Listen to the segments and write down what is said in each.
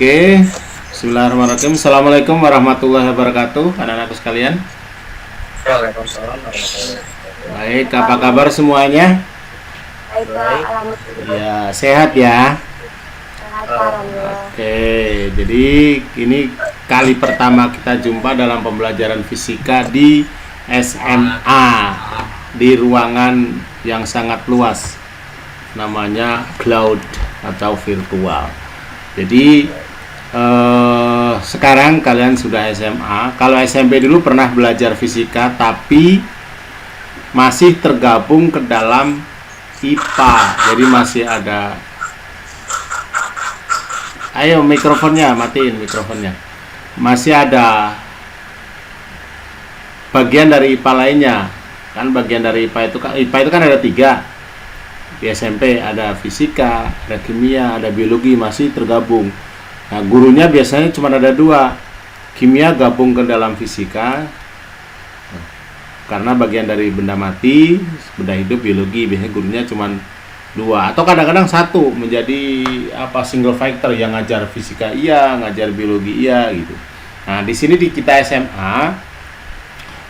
Oke, Bismillahirrahmanirrahim. Assalamualaikum warahmatullahi wabarakatuh, anak-anakku sekalian. Waalaikumsalam warahmatullahi wabarakatuh. Baik, apa kabar semuanya? Baik, Pak. Baik. Alhamdulillah. Ya, sehat ya. Sehat, Pak. Alhamdulillah. Oke, jadi ini kali pertama kita jumpa dalam pembelajaran fisika di SMA, di ruangan yang sangat luas, namanya cloud atau virtual. Jadi sekarang kalian sudah SMA. Kalau SMP dulu pernah belajar fisika, tapi masih tergabung ke dalam IPA. Jadi masih ada. Ayo mikrofonnya, matiin mikrofonnya. Masih ada bagian dari IPA lainnya. Kan bagian dari IPA itu kan ada 3. Di SMP ada fisika, ada kimia, ada biologi, masih tergabung. Nah, gurunya biasanya cuma ada 2. Kimia gabung ke dalam fisika karena bagian dari benda mati, benda hidup, biologi biasanya gurunya cuma 2 atau kadang-kadang 1 menjadi single factor, yang ngajar fisika iya, ngajar biologi iya gitu. Nah, di sini di kita SMA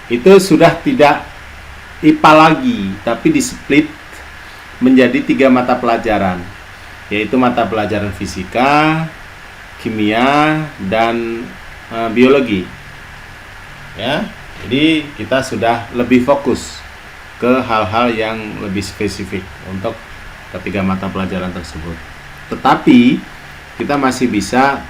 itu sudah tidak IPA lagi, tapi di split menjadi 3 mata pelajaran, yaitu mata pelajaran fisika, kimia, dan biologi. Ya, jadi kita sudah lebih fokus ke hal-hal yang lebih spesifik untuk ketiga mata pelajaran tersebut. Tetapi kita masih bisa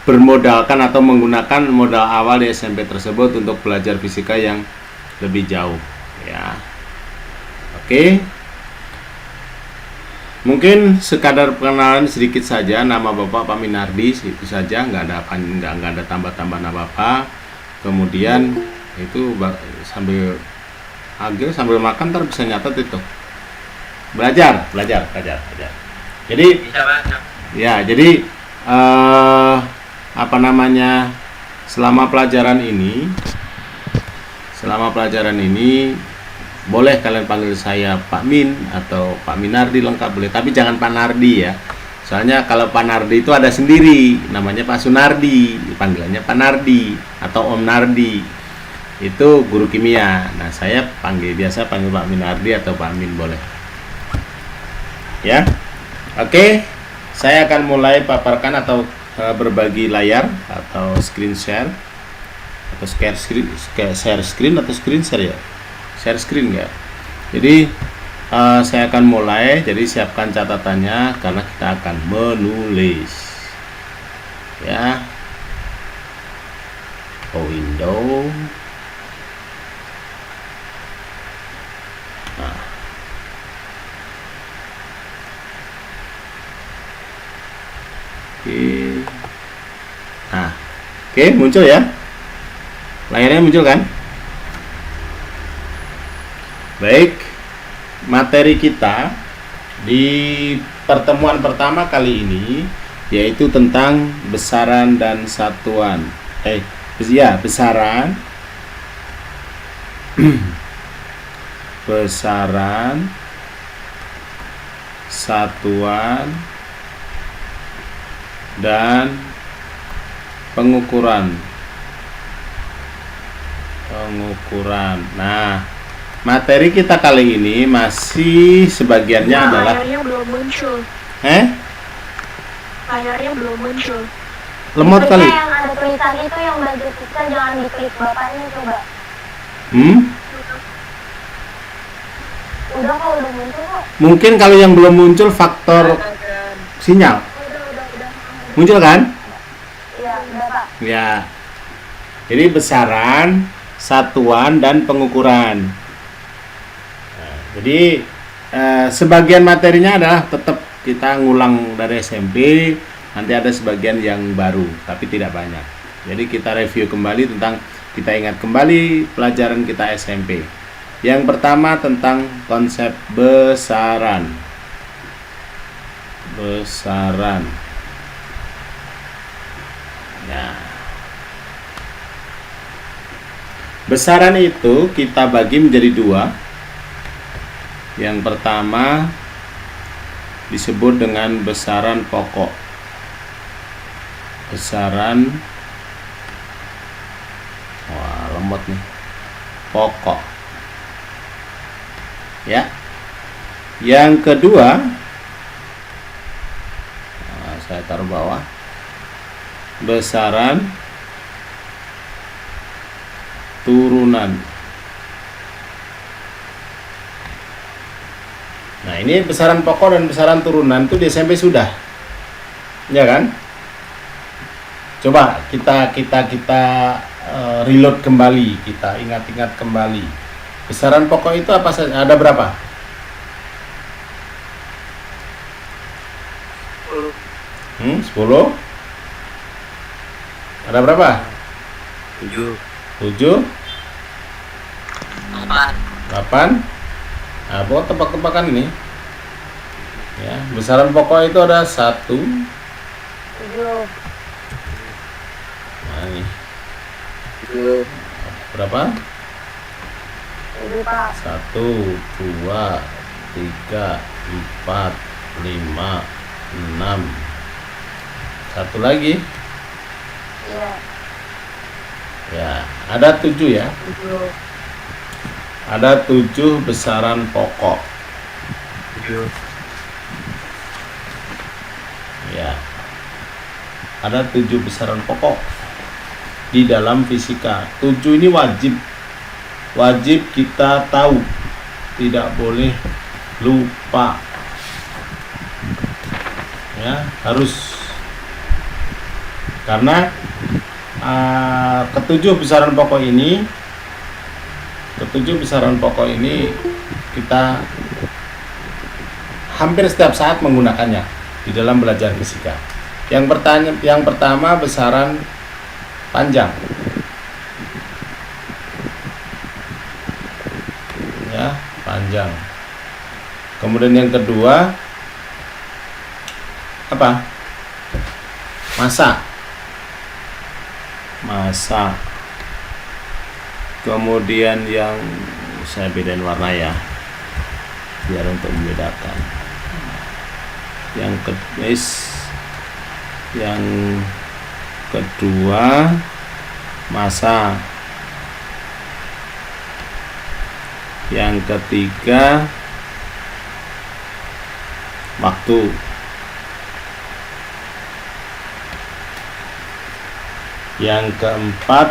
bermodalkan atau menggunakan modal awal di SMP tersebut untuk belajar fisika yang lebih jauh. Ya, oke. Mungkin sekadar perkenalan sedikit saja. Nama Bapak Pak Minardi, itu saja, nggak ada tambah-tambah nama Bapak. Kemudian itu sambil makan ntar bisa nyatet itu. Belajar. Jadi Bisa, Pak. ya, jadi selama pelajaran ini boleh kalian panggil saya Pak Min atau Pak Minardi lengkap boleh, tapi jangan Pak Nardi ya. Soalnya kalau Pak Nardi itu ada sendiri, namanya Pak Sunardi, panggilannya Pak Nardi atau Om Nardi. Itu guru kimia. Nah, saya biasa panggil Pak Minardi atau Pak Min boleh. Ya. Oke. Saya akan mulai paparkan atau berbagi layar atau screen share atau share screen atau screen share ya. Share screen ya. Jadi saya akan mulai. Jadi siapkan catatannya karena kita akan menulis. Ya. Window. Nah. Oke. Nah. Oke, muncul ya. Layarnya muncul kan? Baik, materi kita di pertemuan pertama kali ini yaitu tentang besaran dan satuan. Besaran, besaran, satuan, dan pengukuran. Nah, materi kita kali ini masih sebagiannya adalah Layarnya belum muncul. Layarnya belum muncul. lemot kali. Yang ada tulisan itu yang udah kita jangan diklik bapaknya coba. Udah kok, udah muncul kok. Mungkin kalau yang belum muncul faktor sinyal. Udah. Muncul kan? Iya, udah Pak. Ya. Jadi besaran, satuan, dan pengukuran. Nah, jadi sebagian materinya adalah tetap kita ngulang dari SMP. Nanti ada sebagian yang baru, tapi tidak banyak. Jadi kita review kembali kita ingat kembali pelajaran kita SMP. Yang pertama tentang konsep besaran. Nah, besaran itu kita bagi menjadi 2. Yang pertama disebut dengan besaran pokok. Besaran, wah lemot nih, pokok. Ya. Yang kedua, nah, saya taruh bawah, besaran turunan. Nah, ini besaran pokok dan besaran turunan itu di SMP sudah, ya kan? Coba kita reload kembali, kita ingat-ingat kembali. Besaran pokok itu apa saja? Ada berapa? 10. Ada berapa? 7. 7. 8. 8. Nah, buat tebak-tebakan ini. Ya, besaran pokok itu ada 1. 7. Nah, ini 7. berapa? 7 Pak. 1, 2, 3, 4, 5, 6. Satu lagi. Iya. Ya, ada 7 ya. 7. Ada 7 besaran pokok. 7. Ya. Ada 7 besaran pokok di dalam fisika. 7 ini wajib kita tahu, tidak boleh lupa. Ya, harus, karena ketujuh besaran pokok ini kita hampir setiap saat menggunakannya di dalam belajar fisika. Yang pertama besaran panjang. Ya, panjang. Kemudian yang kedua apa? Massa. Kemudian yang saya bedain warna ya, biar untuk membedakan. Yang kedua massa. Yang ketiga waktu. Yang keempat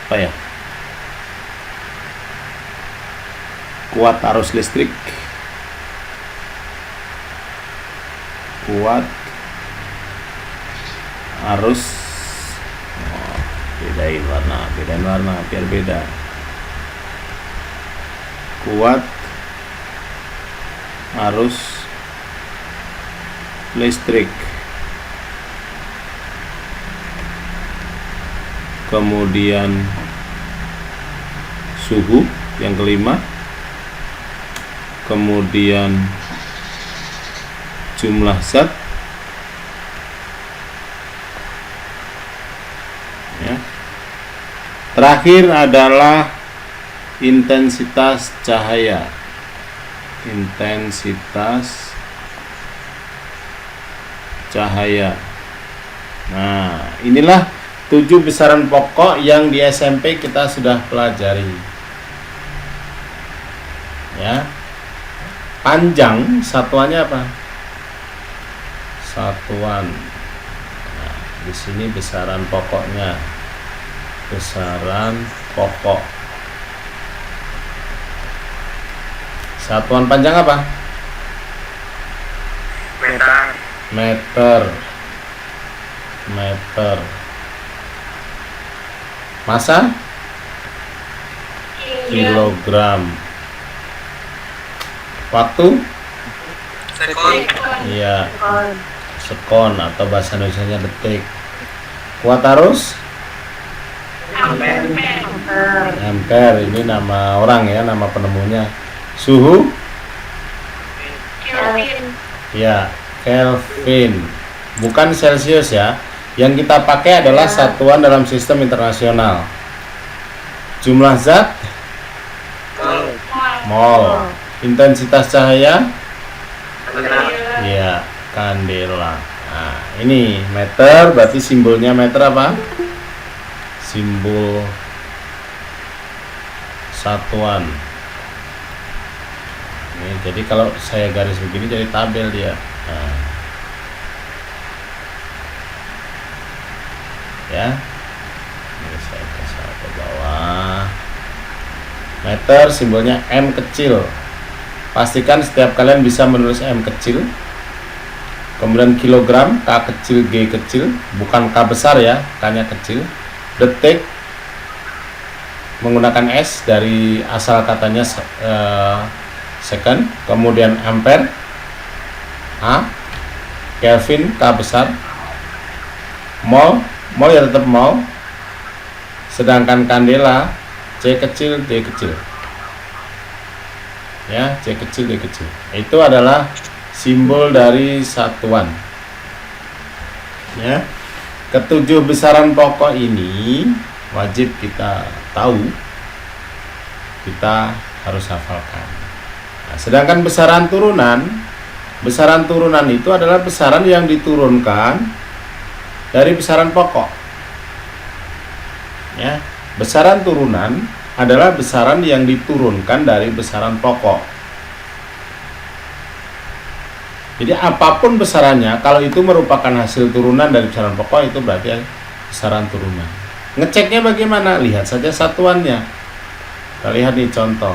apa ya? Kuat arus listrik. Kuat arus. Bedain warna biar beda. Kuat arus listrik. Kemudian suhu yang kelima. Kemudian jumlah zat. Ya. Terakhir adalah intensitas cahaya. Nah, inilah 7 besaran pokok yang di SMP kita sudah pelajari. Ya. Panjang satuannya apa? Satuan. Nah, di sini besaran pokoknya. Besaran pokok. Satuan panjang apa? Meter. Massa? Kilogram. Waktu? Sekon. Iya, sekon atau bahasa Indonesianya detik. Kuat arus? Ampere. Ini nama orang ya, nama penemunya. Suhu? Ya, Kelvin. Bukan Celcius ya. Yang kita pakai adalah satuan dalam sistem internasional. Jumlah zat? Mol. Intensitas cahaya? kandela. Nah, ini meter berarti simbolnya meter apa? Simbol satuan. Ini, jadi kalau saya garis begini jadi tabel dia. Nah. Ya. Ini saya kasih ke bawah. Meter simbolnya M kecil. Pastikan setiap kalian bisa menulis M kecil. Kemudian kilogram, K kecil, G kecil, bukan K besar ya, K-nya kecil. Detik menggunakan S dari asal katanya second. Kemudian ampere, A, Kelvin, K besar. Mol ya tetap mol. Sedangkan kandela, C kecil, D kecil. Ya, C kecil, D kecil. Itu adalah simbol dari satuan. Ya. Ketujuh besaran pokok ini wajib kita tahu. Kita harus hafalkan. Nah, sedangkan besaran turunan itu adalah besaran yang diturunkan dari besaran pokok. Ya, besaran turunan adalah besaran yang diturunkan dari besaran pokok. Jadi apapun besarannya, kalau itu merupakan hasil turunan dari besaran pokok, itu berarti besaran turunan. Ngeceknya bagaimana? Lihat saja satuannya. Kita lihat nih contoh.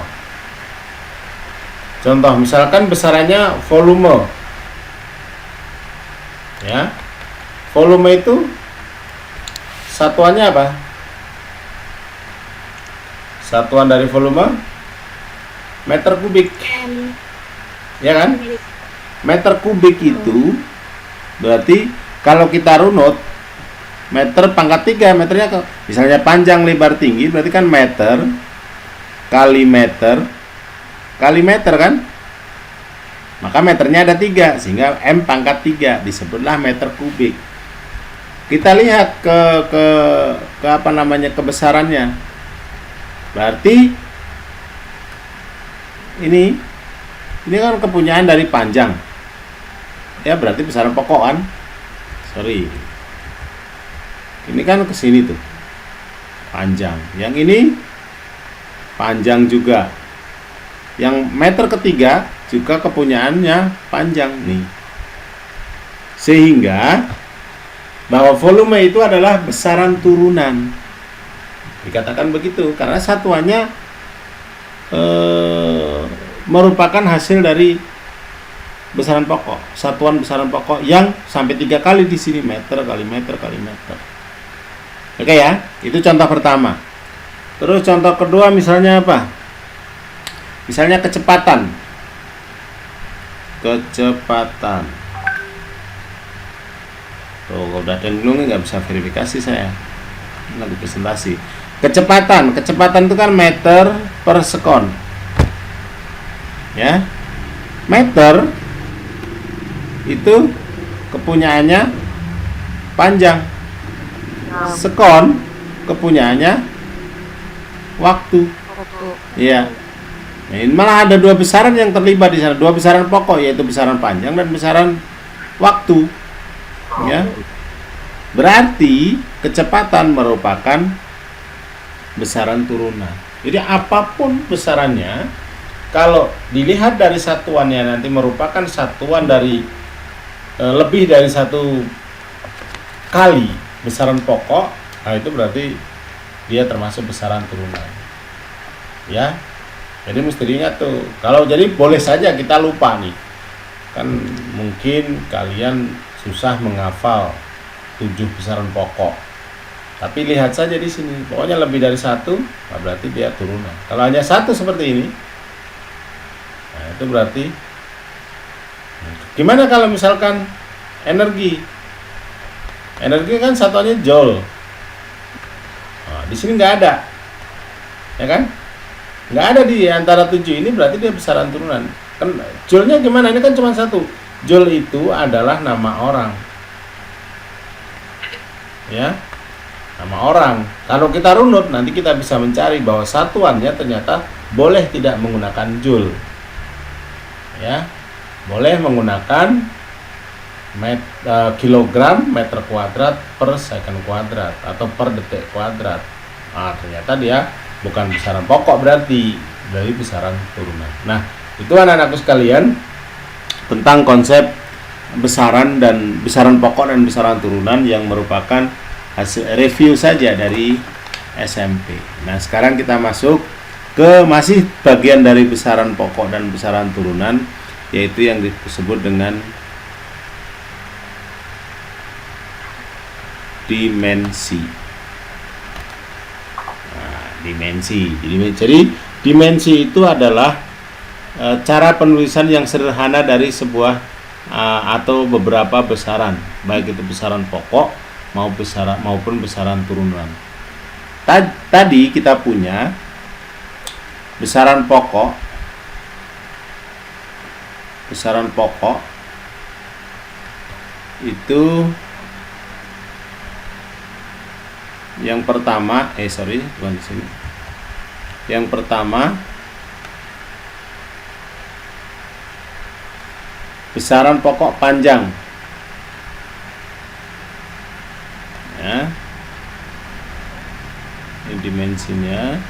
Contoh misalkan besarannya volume. Ya. Volume itu satuannya apa? Satuan dari volume meter kubik. Ya kan? Meter kubik itu berarti kalau kita runut meter pangkat 3, meternya misalnya panjang lebar tinggi, berarti kan meter kali meter kan, maka meternya ada 3 sehingga M pangkat 3 disebutlah meter kubik. Kita lihat ke apa namanya kebesarannya, berarti ini kan kepunyaan dari panjang. Ya berarti besaran pokok kan. Sorry. Ini kan ke sini tuh. Panjang. Yang ini panjang juga. Yang meter ketiga juga kepunyaannya panjang nih. Sehingga bahwa volume itu adalah besaran turunan. Dikatakan begitu karena satuannya merupakan hasil dari besaran pokok, satuan besaran pokok yang sampai 3 kali di sini, meter kali meter kali meter. Oke ya, itu contoh pertama. Terus contoh kedua misalnya apa? Misalnya kecepatan. Tuh, kalau udah ada dulu nggak bisa verifikasi saya. Lagi presentasi. Kecepatan itu kan meter per sekon. Ya, meter itu kepunyaannya panjang, sekon kepunyaannya waktu. Iya. Nah, ini malah ada 2 besaran yang terlibat di sana, 2 besaran pokok, yaitu besaran panjang dan besaran waktu. Ya, berarti kecepatan merupakan besaran turunan. Jadi apapun besarannya, kalau dilihat dari satuannya nanti merupakan satuan dari lebih dari 1 kali besaran pokok, nah itu berarti dia termasuk besaran turunan. Ya, jadi mesti diingat tuh. Kalau jadi boleh saja kita lupa nih, kan mungkin kalian susah menghafal 7 besaran pokok. Tapi lihat saja di sini, pokoknya lebih dari 1, nah berarti dia turunan. Kalau hanya 1 seperti ini, nah itu berarti. Gimana kalau misalkan energi? Energi kan satuannya joule. Nah, di sini nggak ada, ya kan? Nggak ada di antara 7 ini, berarti dia besaran turunan. Kan joule-nya gimana? Ini kan cuma 1. Joule itu adalah nama orang. Ya, nama orang. Kalau kita runut, nanti kita bisa mencari bahwa satuannya ternyata boleh tidak menggunakan joule. Ya, boleh menggunakan kilogram meter kuadrat per second kuadrat atau per detik kuadrat. Nah, ternyata dia bukan besaran pokok berarti dari besaran turunan. Nah, itu anak-anakku sekalian tentang konsep besaran pokok dan besaran turunan yang merupakan hasil review saja dari SMP. Nah, sekarang kita masuk ke masih bagian dari besaran pokok dan besaran turunan, yaitu yang disebut dengan dimensi. Nah, dimensi. Jadi dimensi itu adalah cara penulisan yang sederhana dari sebuah atau beberapa besaran, baik itu besaran pokok maupun besaran turunan. Tadi kita punya besaran pokok. Besaran pokok itu yang pertama, bukan di sini. Yang pertama, besaran pokok panjang. Ya. Ini dimensinya.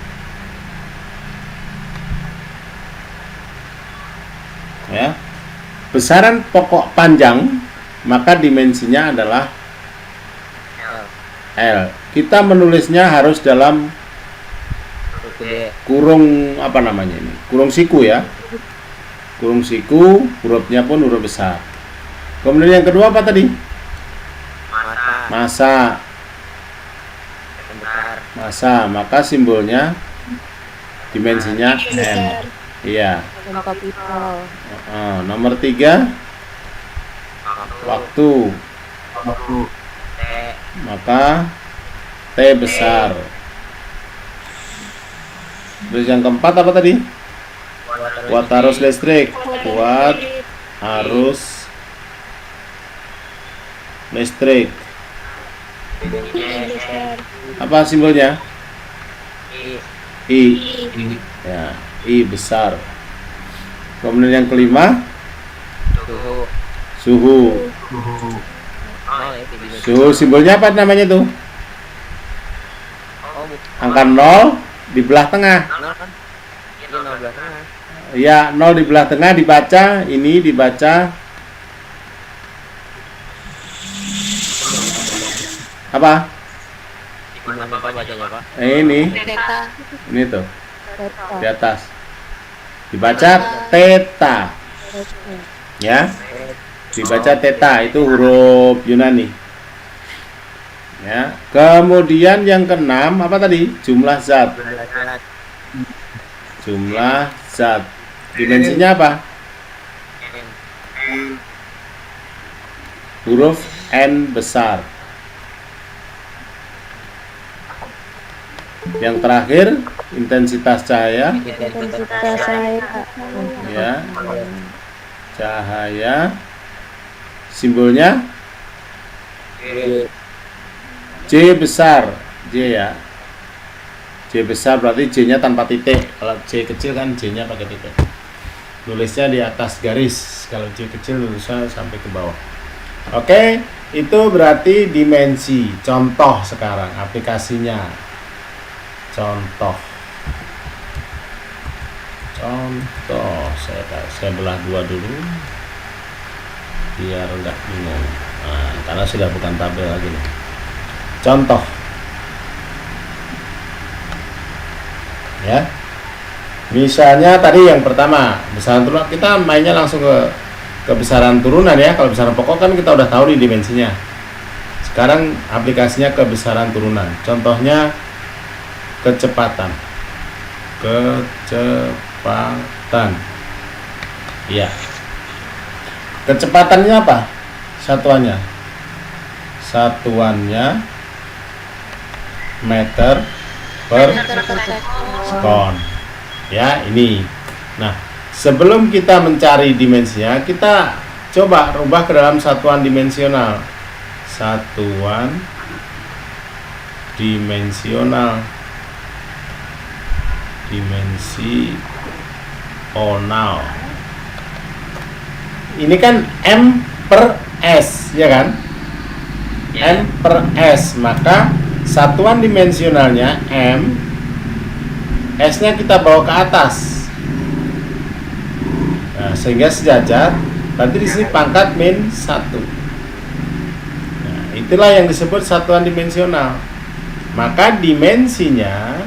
Ya. Besaran pokok panjang, maka dimensinya adalah L. Kita menulisnya harus dalam kurung apa namanya ini? Kurung siku ya. Kurung siku, hurufnya pun huruf besar. Kemudian yang kedua apa tadi? Massa. Massa, maka simbolnya dimensinya M. Iya. Nomor 3 waktu. Maka T besar. Terus yang keempat apa tadi? Kuat arus listrik. Kuat arus listrik. Apa simbolnya? I. Ya, I besar. Kemudian yang kelima, suhu. Suhu simbolnya apa namanya tuh? Angka 0 di belah tengah. Ya, 0 di belah tengah dibaca, ini dibaca apa? Ini tuh di atas dibaca theta. Ya, dibaca theta, itu huruf Yunani. Ya, kemudian yang keenam apa tadi? Jumlah zat. Jumlah zat. Dimensinya apa? Huruf N besar. Yang terakhir intensitas cahaya. Ya. Cahaya. Simbolnya J besar. J ya. J besar berarti J-nya tanpa titik. Kalau J kecil kan J-nya pakai titik. Nulisnya di atas garis. Kalau J kecil nulisnya sampai ke bawah. Oke, itu berarti dimensi. Contoh sekarang aplikasinya. Contoh. Saya belah dua dulu biar enggak bingung. Nah, karena sudah bukan tabel lagi nih. Contoh. Ya. Misalnya tadi yang pertama, besaran turunan, kita mainnya langsung ke besaran turunan ya. Kalau besaran pokok kan kita udah tahu nih dimensinya. Sekarang aplikasinya ke besaran turunan. Contohnya kecepatan. Ya. Kecepatannya apa? Satuannya meter per sekon. Ya, ini. Nah, sebelum kita mencari dimensinya, kita coba rubah ke dalam satuan dimensional. Satuan dimensional. Dimensional. Ini kan M per S, ya kan? M per S, maka satuan dimensionalnya M, S-nya kita bawa ke atas. Nah, sehingga sejajar, berarti di sini pangkat min 1. Nah, itulah yang disebut satuan dimensional. Maka dimensinya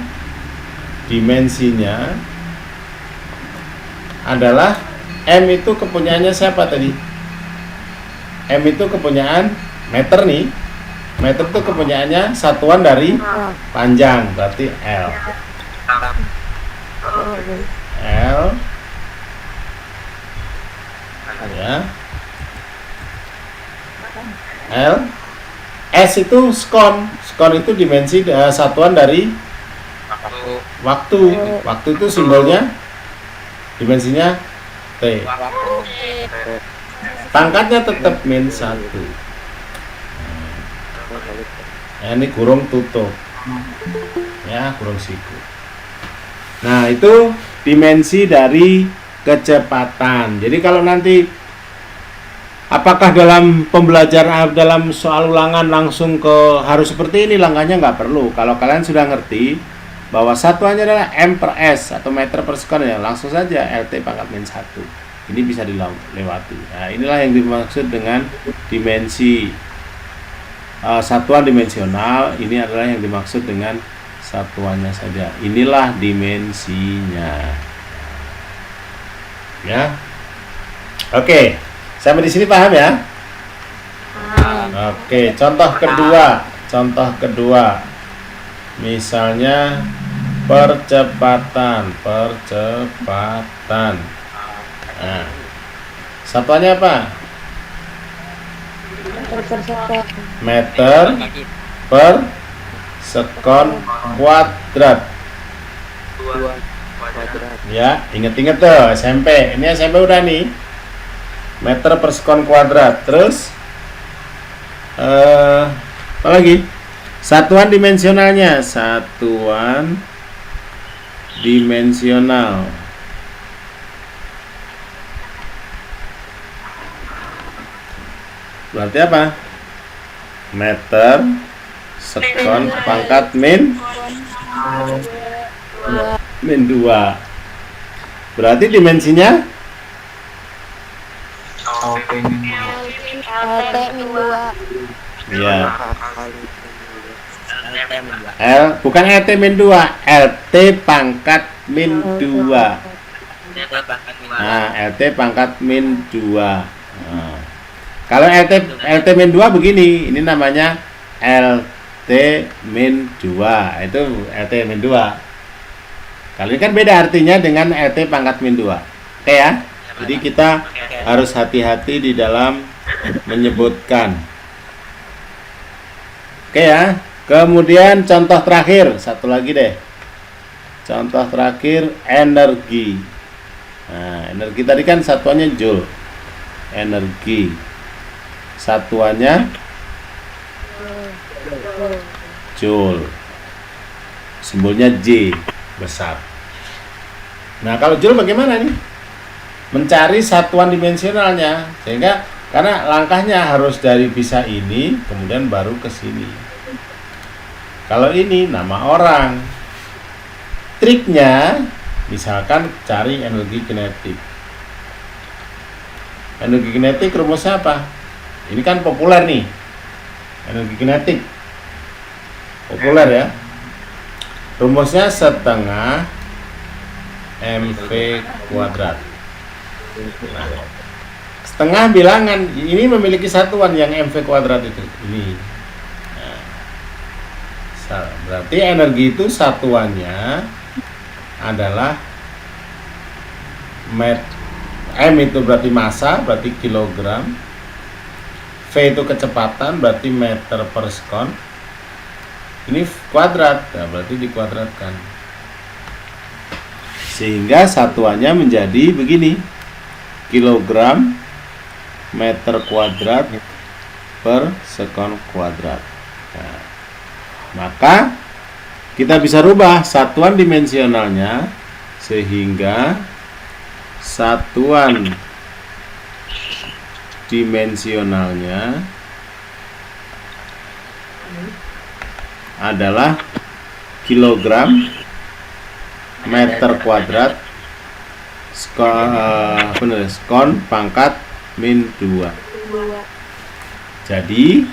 adalah M itu kepunyaannya siapa tadi? M itu kepunyaan meter nih. Meter itu kepunyaannya satuan dari panjang, berarti L. L ya. L. S itu skon. Skon itu dimensi satuan dari waktu. Waktu itu simbolnya dimensinya T. Pangkatnya tetap min 1. Nah, ini kurung tutup. Ya, kurung siku. Nah, itu dimensi dari kecepatan. Jadi kalau nanti apakah dalam pembelajaran, dalam soal ulangan langsung ke harus seperti ini, langkahnya nggak perlu. Kalau kalian sudah ngerti bahwa satuannya adalah M per S atau meter per sekon, ya langsung saja LT pangkat min 1. Ini bisa dilewati. Nah, inilah yang dimaksud dengan dimensi satuan dimensional. Ini adalah yang dimaksud dengan satuannya saja. Inilah dimensinya. Ya. Oke. Sampai di sini paham ya? Oke, contoh kedua. Misalnya percepatan. Nah, satuannya apa? Meter per sekon kuadrat. Ya, inget-inget tuh SMP. Ini SMP udah nih. Meter per sekon kuadrat. Terus apa lagi? Satuan dimensionalnya. Satuan dimensional. Berarti apa? Meter sekon pangkat min 2. Berarti dimensinya LT min 2. ya. L bukan LT min 2, LT pangkat min 2. Nah, LT pangkat min 2. Nah, kalau LT min 2 begini, ini namanya LT min 2. Itu LT min 2. Kalau ini kan beda artinya dengan LT pangkat min 2. Oke ya? Jadi kita harus hati-hati di dalam menyebutkan. Oke ya? Kemudian contoh terakhir, satu lagi deh. Contoh terakhir, energi. Nah, energi tadi kan satuannya joule. Energi. Satuannya joule. Simbolnya J besar. Nah, kalau joule bagaimana nih? Mencari satuan dimensionalnya, sehingga karena langkahnya harus dari bisa ini kemudian baru ke sini. Kalau ini nama orang, triknya misalkan cari energi kinetik. Energi kinetik rumusnya apa? Ini kan populer nih, energi kinetik populer ya. Rumusnya setengah mv kuadrat. Nah, setengah bilangan ini memiliki satuan yang mv kuadrat itu. Ini. Nah, berarti energi itu satuannya adalah m itu berarti massa, berarti kilogram. V itu kecepatan, berarti meter per sekon. Ini kuadrat, nah, berarti dikuadratkan. Sehingga satuannya menjadi begini. Kilogram meter kuadrat per sekon kuadrat. Nah, maka kita bisa rubah satuan dimensionalnya sehingga satuan dimensionalnya adalah kilogram meter kuadrat skon pangkat min 2. Jadi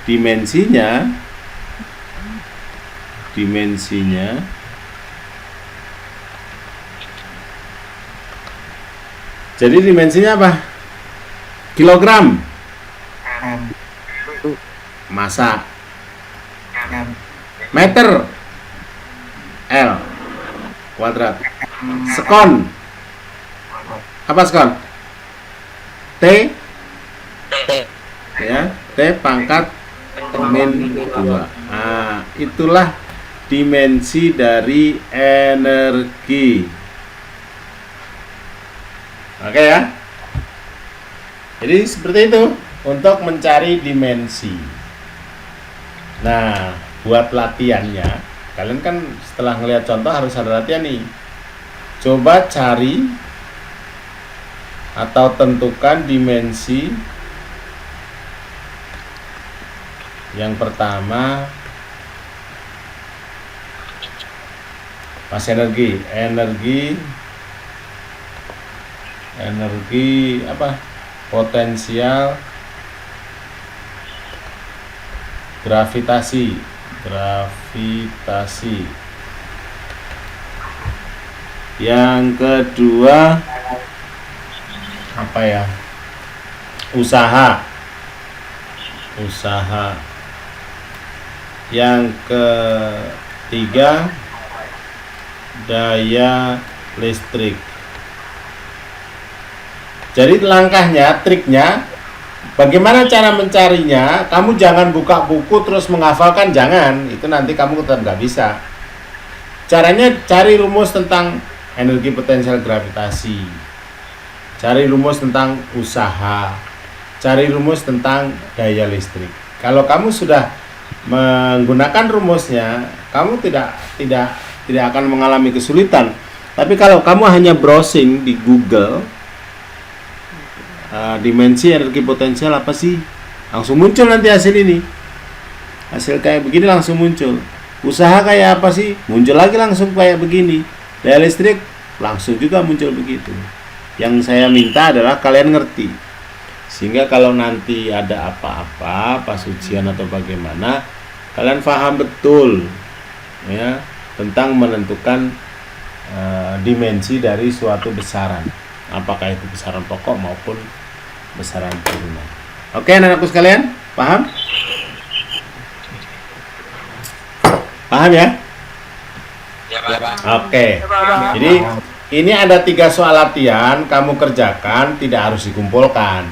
dimensinya apa? Kilogram massa, meter L kuadrat, skon apa skon? T ya, T pangkat min 2. Nah, itulah dimensi dari energi. Oke ya. Jadi seperti itu untuk mencari dimensi. Nah, buat latihannya, kalian kan setelah ngelihat contoh harus ada latihan nih. Coba cari atau tentukan dimensi. Yang pertama pas energi apa? Potensial gravitasi. Yang kedua apa ya? Usaha. Yang ketiga daya listrik. Jadi langkahnya, triknya, bagaimana cara mencarinya? Kamu jangan buka buku terus menghafalkan, jangan. Itu nanti kamu tetap nggak bisa. Caranya cari rumus tentang energi potensial gravitasi, cari rumus tentang usaha, cari rumus tentang daya listrik. Kalau kamu sudah menggunakan rumusnya, kamu tidak akan mengalami kesulitan. Tapi kalau kamu hanya browsing di Google, dimensi energi potensial apa sih? Langsung muncul nanti hasil ini. Hasil kayak begini langsung muncul. Usaha kayak apa sih? Muncul lagi langsung kayak begini. Daya listrik langsung juga muncul begitu. Yang saya minta adalah kalian ngerti. Sehingga kalau nanti ada apa-apa pas ujian atau bagaimana, kalian paham betul ya tentang menentukan dimensi dari suatu besaran. Apakah itu besaran pokok maupun besaran turunan. Oke, anak-anakku sekalian, paham? Paham ya? Ya, Pak. Oke. Jadi ini ada 3 soal latihan, kamu kerjakan, tidak harus dikumpulkan.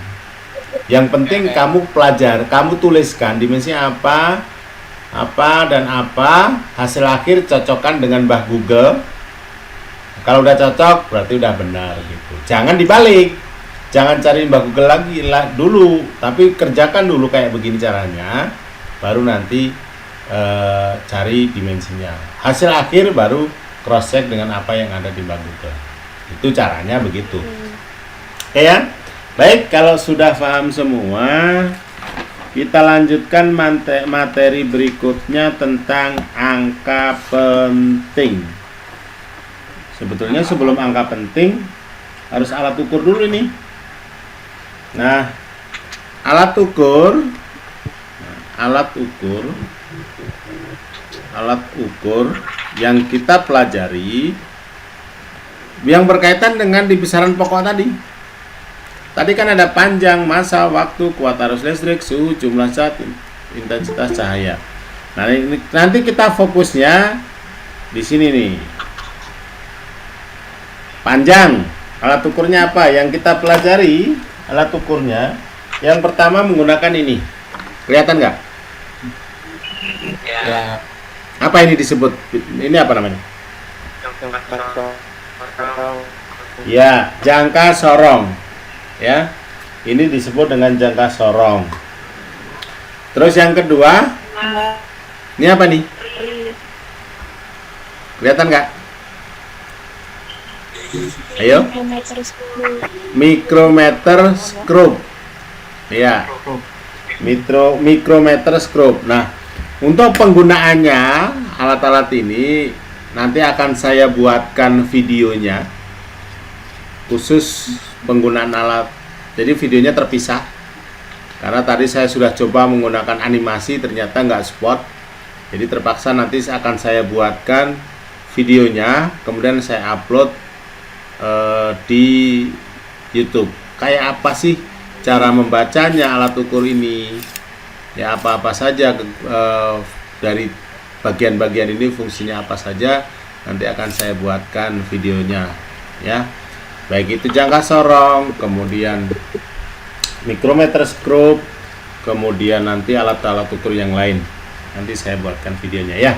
Yang penting kamu kamu tuliskan dimensi apa dan apa, hasil akhir cocokkan dengan Mbah Google. Kalau udah cocok berarti udah benar gitu. Jangan dibalik. Jangan cari Mbah Google lagi dulu, tapi kerjakan dulu kayak begini caranya, baru nanti cari dimensinya. Hasil akhir baru cross check dengan apa yang ada di Mbah Google. Itu caranya begitu. Oke ya. Baik, kalau sudah paham semua, kita lanjutkan materi berikutnya tentang angka penting. Sebetulnya sebelum angka penting harus alat ukur dulu nih. Nah, alat ukur yang kita pelajari yang berkaitan dengan di besaran pokok tadi. Tadi kan ada panjang, massa, waktu, kuat arus listrik, suhu, jumlah zat, intensitas cahaya. Nah, nanti kita fokusnya di sini nih. Panjang, alat ukurnya apa? Yang kita pelajari alat ukurnya, yang pertama menggunakan ini. Kelihatan nggak? Ya. Apa ini disebut? Ini apa namanya? Ya, jangka sorong. Ya, ini disebut dengan jangka sorong. Terus yang kedua, ini apa nih? Kelihatan nggak? Ayo. Mikrometer skrup. Ya, micrometer scope. Nah, untuk penggunaannya alat-alat ini nanti akan saya buatkan videonya khusus penggunaan alat. Jadi videonya terpisah karena tadi saya sudah coba menggunakan animasi, ternyata nggak spot. Jadi terpaksa nanti akan saya buatkan videonya, kemudian saya upload di YouTube. Kayak apa sih cara membacanya alat ukur ini? Ya, apa-apa saja dari bagian-bagian ini fungsinya apa saja, nanti akan saya buatkan videonya ya. Baik itu jangka sorong, kemudian micrometer scope, kemudian nanti alat-alat ukur yang lain. Nanti saya buatkan videonya ya.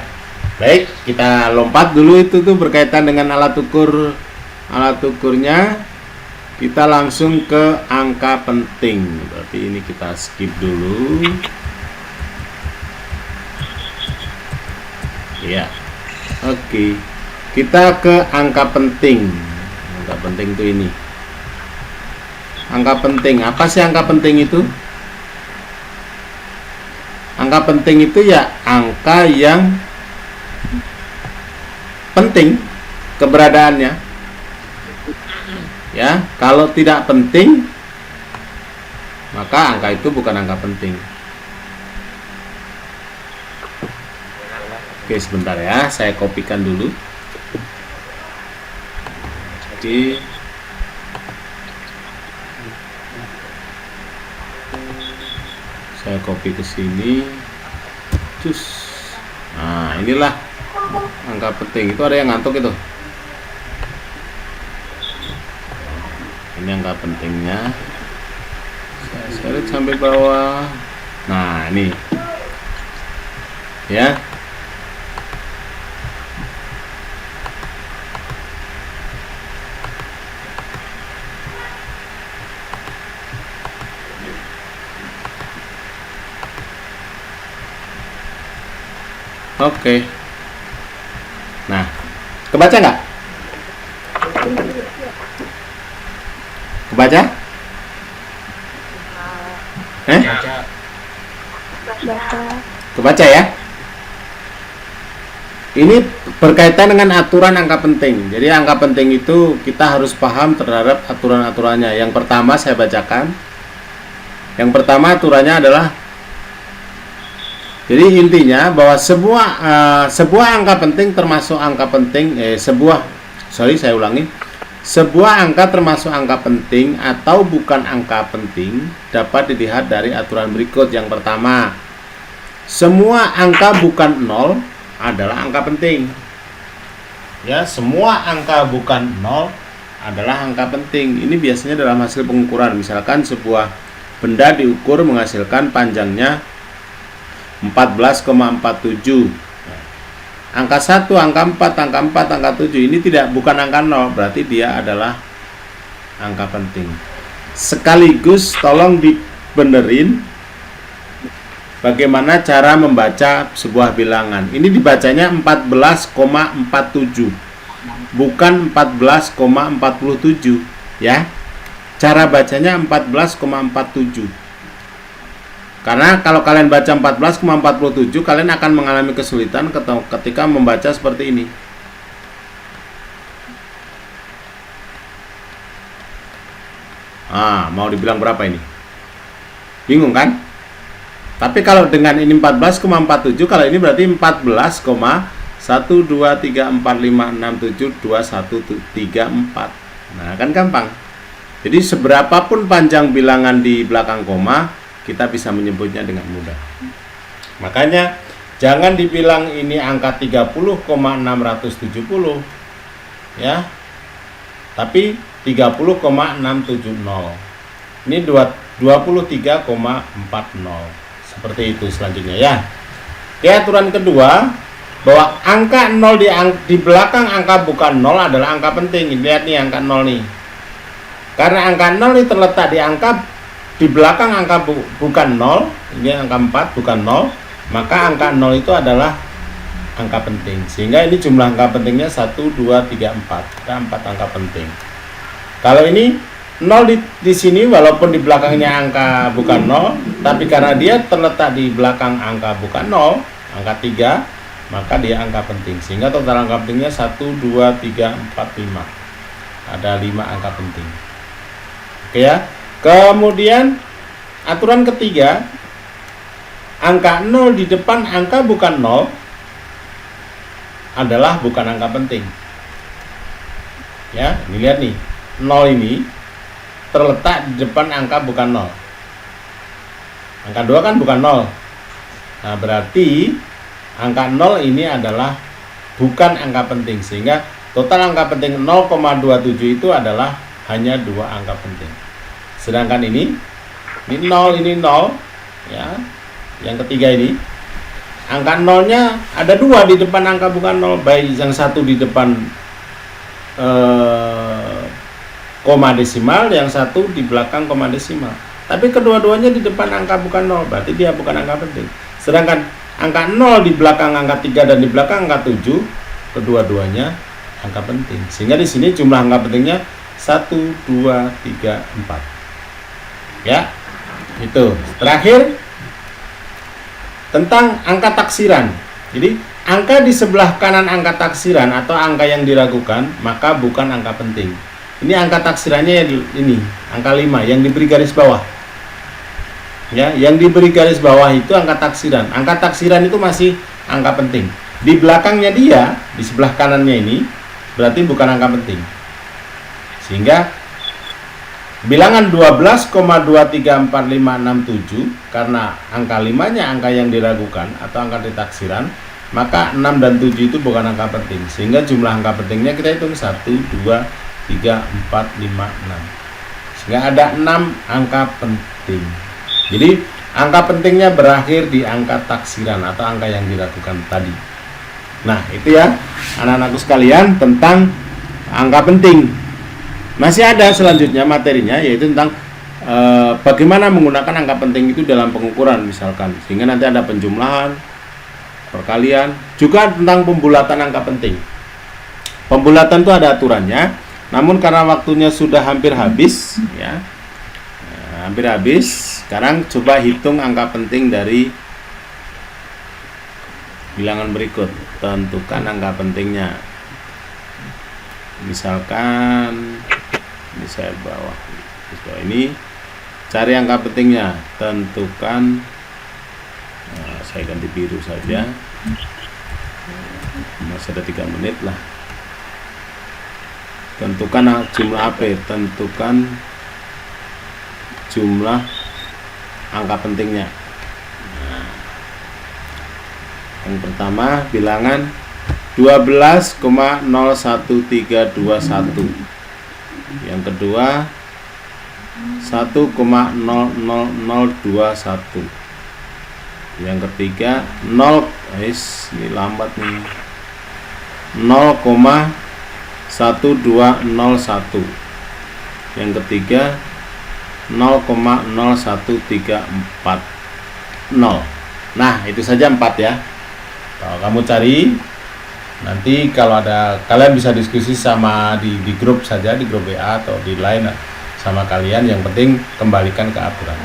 Baik, kita lompat dulu itu tuh berkaitan dengan alat ukurnya. Kita langsung ke angka penting. Berarti ini kita skip dulu. Ya. Oke. Kita ke angka penting. Angka penting itu ini. Angka penting. Apa sih angka penting itu? Angka penting itu ya angka yang penting keberadaannya. Ya, kalau tidak penting maka angka itu bukan angka penting. Oke, sebentar ya, saya kopikan dulu. Jadi saya copy ke sini. Cus. Nah, inilah angka penting. Itu ada yang ngantuk itu. Ini angka pentingnya. Saya seret sampai bawah. Nah, ini. Ya. Oke. Nah, kebaca nggak? Kebaca? Kebaca ya? Ini berkaitan dengan aturan angka penting. Jadi angka penting itu kita harus paham terhadap aturan-aturannya. Yang pertama saya bacakan. Yang pertama aturannya adalah, jadi intinya bahwa sebuah angka penting termasuk angka penting sebuah angka termasuk angka penting atau bukan angka penting dapat dilihat dari aturan berikut. Yang pertama, semua angka bukan 0 adalah angka penting. Ya, semua angka bukan 0 adalah angka penting. Ini biasanya dalam hasil pengukuran. Misalkan sebuah benda diukur menghasilkan panjangnya 14,47. Angka 1, angka 4, angka 4, angka 7 ini bukan angka 0, berarti dia adalah angka penting. Sekaligus tolong dibenerin bagaimana cara membaca sebuah bilangan. Ini dibacanya 14,47, bukan 14,47 ya. Cara bacanya 14,47. Karena kalau kalian baca 14,47, kalian akan mengalami kesulitan ketika membaca seperti ini. Mau dibilang berapa ini? Bingung kan? Tapi kalau dengan ini 14,47, kalau ini berarti 14,12345672134. Nah, kan gampang. Jadi seberapapun panjang bilangan di belakang koma, kita bisa menyebutnya dengan mudah. Makanya jangan dibilang ini angka 30,670 ya. Tapi 30,670. Ini 23,40. Seperti itu selanjutnya ya. Oke, aturan kedua bahwa angka 0 di belakang angka bukan 0 adalah angka penting. Lihat nih angka 0 nih. Karena angka 0 ini terletak di belakang angka bukan 0, ini angka 4 bukan 0, maka angka 0 itu adalah angka penting. Sehingga ini jumlah angka pentingnya 1, 2, 3, 4. Ada 4 angka penting. Kalau ini 0 di sini walaupun di belakangnya angka bukan 0, tapi karena dia terletak di belakang angka bukan 0, angka 3, maka dia angka penting. Sehingga total angka pentingnya 1, 2, 3, 4, 5. Ada 5 angka penting. Oke ya. Kemudian aturan ketiga, angka 0 di depan angka bukan 0 adalah bukan angka penting. Ya, ini lihat nih. 0 ini terletak di depan angka bukan 0. Angka 2 kan bukan 0. Nah, berarti angka 0 ini adalah bukan angka penting. Sehingga total angka penting 0,27 itu adalah hanya 2 angka penting. Sedangkan ini 0, ini 0. Ya, yang ketiga ini. Angka 0-nya ada 2 di depan angka bukan 0. Baik yang satu di depan koma desimal, yang satu di belakang koma desimal. Tapi kedua-duanya di depan angka bukan 0, berarti dia bukan angka penting. Sedangkan angka 0 di belakang angka 3 dan di belakang angka 7, kedua-duanya angka penting. Sehingga di sini jumlah angka pentingnya 1, 2, 3, 4. Ya, itu. Terakhir tentang angka taksiran. Jadi angka di sebelah kanan angka taksiran atau angka yang diragukan, maka bukan angka penting. Ini angka taksirannya ini, angka 5 yang diberi garis bawah. Ya, yang diberi garis bawah itu angka taksiran. Angka taksiran itu masih angka penting. Di belakangnya dia, di sebelah kanannya ini, berarti bukan angka penting. Sehingga bilangan 12,2345667 karena angka 5-nya angka yang diragukan atau angka ditaksiran, maka 6 dan 7 itu bukan angka penting. Sehingga jumlah angka pentingnya kita hitung 1, 2, 3, 4, 5, 6. Sehingga ada 6 angka penting. Jadi angka pentingnya berakhir di angka taksiran atau angka yang diragukan tadi. Nah, itu ya anak-anakku sekalian tentang angka penting. Masih ada selanjutnya materinya, yaitu tentang bagaimana menggunakan angka penting itu dalam pengukuran misalkan. Sehingga nanti ada penjumlahan, perkalian, juga tentang pembulatan angka penting. Pembulatan itu ada aturannya, namun karena waktunya sudah hampir habis, ya, hampir habis. Sekarang coba hitung angka penting dari bilangan berikut. Tentukan angka pentingnya. Misalkan ini saya bawah ini, cari angka pentingnya. Tentukan, saya ganti biru saja. Masih ada 3 menit lah. Tentukan jumlah AP, tentukan jumlah angka pentingnya. Nah, yang pertama bilangan 12,01321. Yang kedua 1,00021. Yang ketiga 0, ini lambat nih, 0,1201. Yang ketiga 0,01340. Nah, itu saja 4 ya. Kalau kamu cari, nanti kalau ada, kalian bisa diskusi sama di grup saja, di grup WA atau di line sama kalian. Yang penting kembalikan ke aturan.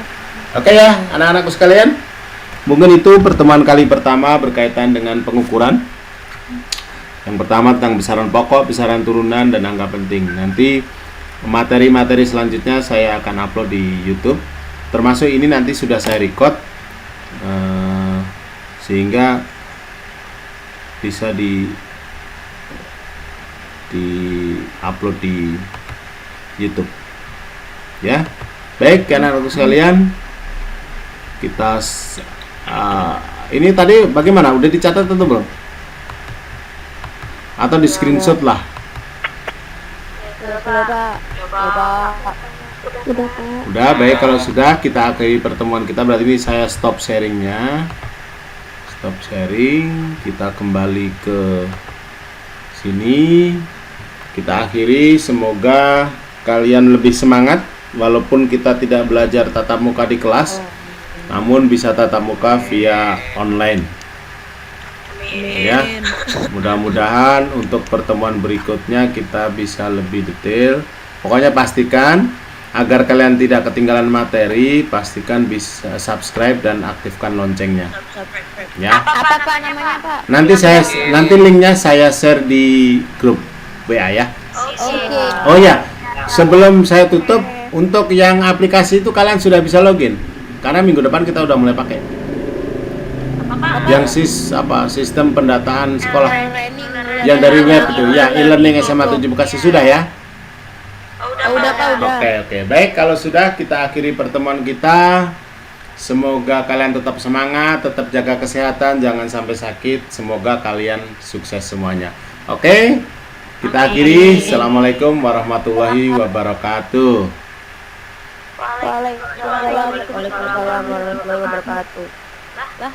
Oke ya, anak-anakku sekalian. Mungkin itu pertemuan kali pertama berkaitan dengan pengukuran. Yang pertama tentang besaran pokok, besaran turunan, dan angka penting. Nanti materi-materi selanjutnya saya akan upload di YouTube. Termasuk ini nanti sudah saya record, sehingga bisa di upload di YouTube. Ya, baik anak-anakku sekalian, kita ini tadi bagaimana? Udah dicatat tentu belum? Atau di screenshot lah? Udah, baik. Kalau sudah, kita akhiri pertemuan kita. Berarti ini saya stop sharingnya. Stop sharing. Kita kembali ke sini. Kita akhiri. Semoga kalian lebih semangat, walaupun kita tidak belajar tatap muka di kelas, namun bisa tatap muka via online. Ya, mudah-mudahan untuk pertemuan berikutnya kita bisa lebih detail. Pokoknya pastikan Agar kalian tidak ketinggalan materi, pastikan bisa subscribe dan aktifkan loncengnya. Ya. Apa Pak namanya Pak? Nanti linknya saya share di grup WA ya. Oke. Oh ya, sebelum saya tutup, untuk yang aplikasi itu kalian sudah bisa login. Karena minggu depan kita udah mulai pakai. Yang sistem pendataan sekolah. Yang dari web itu ya, e-learning SMA 7 Bekasi sudah ya. Udah Pak, udah. Oke. Baik, kalau sudah kita akhiri pertemuan kita. Semoga kalian tetap semangat, tetap jaga kesehatan, jangan sampai sakit. Semoga kalian sukses semuanya. Oke. Kita akhiri. Assalamualaikum warahmatullahi wabarakatuh. Waalaikumsalam warahmatullahi wabarakatuh. Lah,